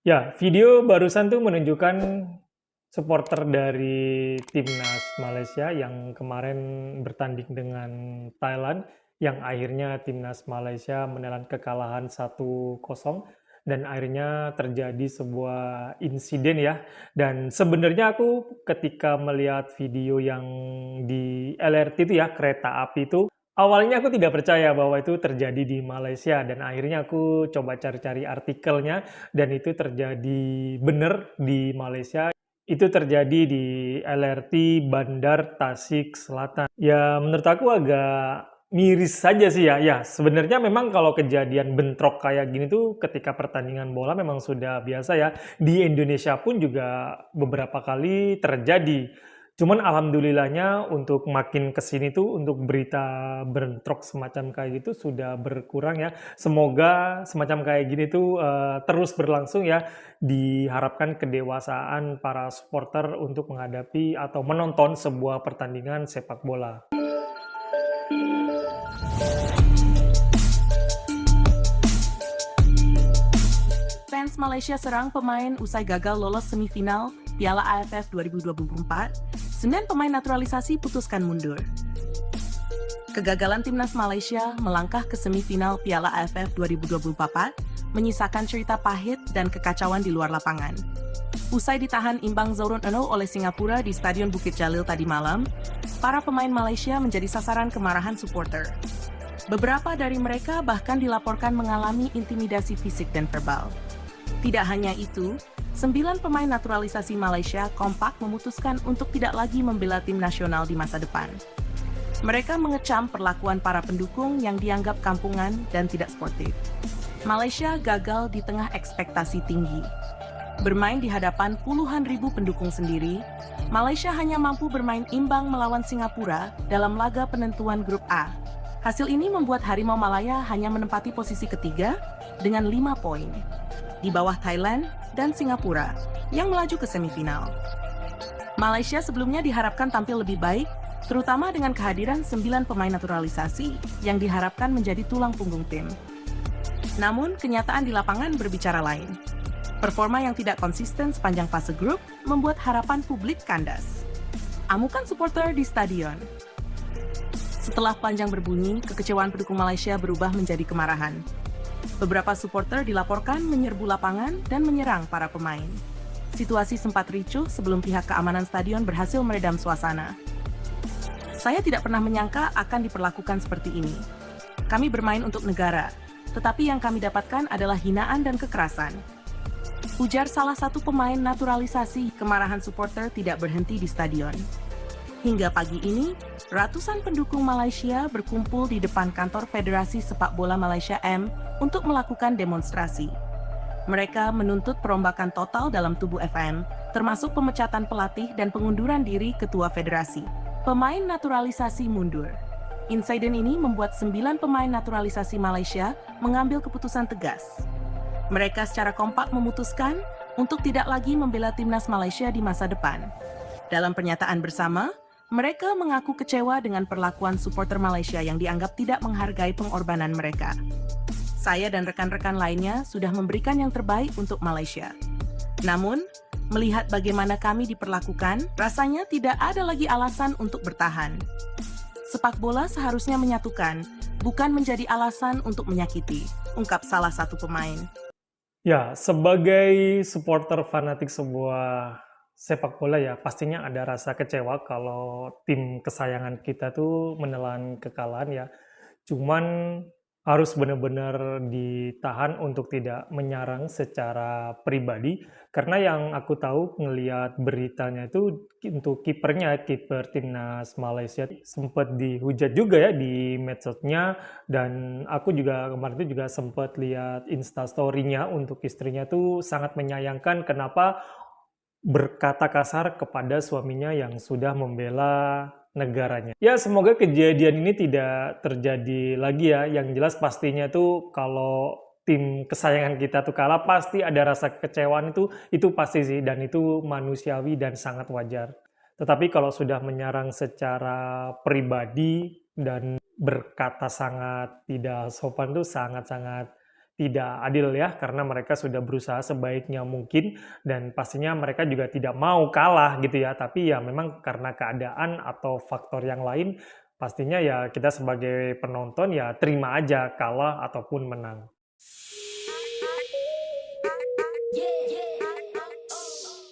Ya, video barusan tuh menunjukkan supporter dari timnas Malaysia yang kemarin bertanding dengan Thailand, yang akhirnya timnas Malaysia menelan kekalahan 1-0 dan akhirnya terjadi sebuah insiden ya. Dan sebenarnya aku ketika melihat video yang di LRT itu ya, kereta api itu, awalnya aku tidak percaya bahwa itu terjadi di Malaysia dan akhirnya aku coba cari-cari artikelnya dan itu terjadi benar di Malaysia. Itu terjadi di LRT Bandar Tasik Selatan. Ya menurut aku agak miris saja sih ya. Ya sebenarnya memang kalau kejadian bentrok kayak gini tuh ketika pertandingan bola memang sudah biasa ya. Di Indonesia pun juga beberapa kali terjadi. Cuman alhamdulillahnya untuk makin kesini tuh untuk berita bentrok semacam kayak gitu sudah berkurang ya. Semoga semacam kayak gini tuh terus berlangsung ya. Diharapkan kedewasaan para supporter untuk menghadapi atau menonton sebuah pertandingan sepak bola. Fans Malaysia serang pemain usai gagal lolos semifinal Piala AFF 2024, 9 pemain naturalisasi putuskan mundur. Kegagalan timnas Malaysia melangkah ke semifinal Piala AFF 2024 menyisakan cerita pahit dan kekacauan di luar lapangan. Usai ditahan imbang 0-0 oleh Singapura di Stadion Bukit Jalil tadi malam, para pemain Malaysia menjadi sasaran kemarahan supporter. Beberapa dari mereka bahkan dilaporkan mengalami intimidasi fisik dan verbal. Tidak hanya itu, 9 pemain naturalisasi Malaysia kompak memutuskan untuk tidak lagi membela tim nasional di masa depan. Mereka mengecam perlakuan para pendukung yang dianggap kampungan dan tidak sportif. Malaysia gagal di tengah ekspektasi tinggi. Bermain di hadapan puluhan ribu pendukung sendiri, Malaysia hanya mampu bermain imbang melawan Singapura dalam laga penentuan grup A. Hasil ini membuat Harimau Malaya hanya menempati posisi ketiga dengan 5 poin, di bawah Thailand dan Singapura yang melaju ke semifinal. Malaysia sebelumnya diharapkan tampil lebih baik, terutama dengan kehadiran 9 pemain naturalisasi yang diharapkan menjadi tulang punggung tim. Namun, kenyataan di lapangan berbicara lain. Performa yang tidak konsisten sepanjang fase grup membuat harapan publik kandas. Amukan supporter di stadion. Setelah panjang berbunyi, kekecewaan pendukung Malaysia berubah menjadi kemarahan. Beberapa supporter dilaporkan menyerbu lapangan dan menyerang para pemain. Situasi sempat ricuh sebelum pihak keamanan stadion berhasil meredam suasana. Saya tidak pernah menyangka akan diperlakukan seperti ini. Kami bermain untuk negara, tetapi yang kami dapatkan adalah hinaan dan kekerasan. Ujar salah satu pemain naturalisasi. Kemarahan supporter tidak berhenti di stadion. Hingga pagi ini, ratusan pendukung Malaysia berkumpul di depan kantor Federasi Sepak Bola Malaysia M untuk melakukan demonstrasi. Mereka menuntut perombakan total dalam tubuh FM, termasuk pemecatan pelatih dan pengunduran diri ketua federasi. Pemain naturalisasi mundur. Insiden ini membuat 9 pemain naturalisasi Malaysia mengambil keputusan tegas. Mereka secara kompak memutuskan untuk tidak lagi membela timnas Malaysia di masa depan. Dalam pernyataan bersama, mereka mengaku kecewa dengan perlakuan supporter Malaysia yang dianggap tidak menghargai pengorbanan mereka. Saya dan rekan-rekan lainnya sudah memberikan yang terbaik untuk Malaysia. Namun, melihat bagaimana kami diperlakukan, rasanya tidak ada lagi alasan untuk bertahan. Sepak bola seharusnya menyatukan, bukan menjadi alasan untuk menyakiti, ungkap salah satu pemain. Ya, sebagai supporter fanatik sebuah sepak bola ya, pastinya ada rasa kecewa kalau tim kesayangan kita tuh menelan kekalahan ya. Cuman harus benar-benar ditahan untuk tidak menyerang secara pribadi, karena yang aku tahu ngelihat beritanya itu untuk kiper timnas Malaysia sempat dihujat juga ya di medsosnya, dan aku juga kemarin itu juga sempat lihat instastory-nya untuk istrinya tuh sangat menyayangkan kenapa berkata kasar kepada suaminya yang sudah membela negaranya. Ya, semoga kejadian ini tidak terjadi lagi ya. Yang jelas pastinya tuh kalau tim kesayangan kita tuh kalah, pasti ada rasa kekecewaan itu pasti sih, dan itu manusiawi dan sangat wajar. Tetapi kalau sudah menyerang secara pribadi dan berkata sangat tidak sopan tuh sangat-sangat tidak adil ya, karena mereka sudah berusaha sebaiknya mungkin dan pastinya mereka juga tidak mau kalah gitu ya, tapi ya memang karena keadaan atau faktor yang lain, pastinya ya kita sebagai penonton ya terima aja kalah ataupun menang.